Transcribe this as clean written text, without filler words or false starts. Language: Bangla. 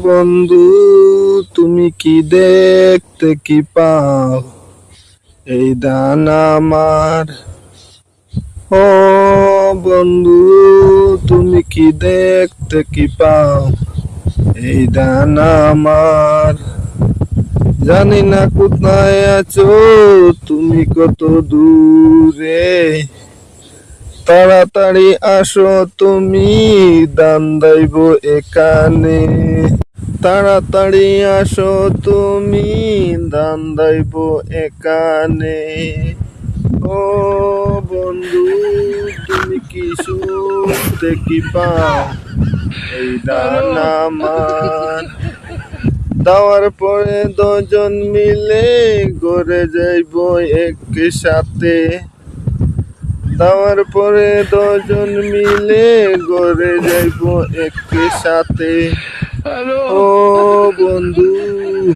বন্ধু তুমি কি দেখতে কি পাও এই দান আমার। ও বন্ধু তুমি কি দেখতে কি পাও এই দান আমার। জানি না কোথায় আছো তুমি কত দূরে, তাড়াতাড়ি আসো তুমি দান দাইব এখানে। তাড়াতাড়ি আসো তুমি দান দাইব এখানে। ও বন্ধু তুমি কি শুনতে কি পাও এই দান আমার। দেওয়ার পরে দুজন মিলে ঘরে যাইব একই সাথে। দেওয়ার পরে দুজন মিলে ঘরে যাইব একই সাথে। ও বন্ধু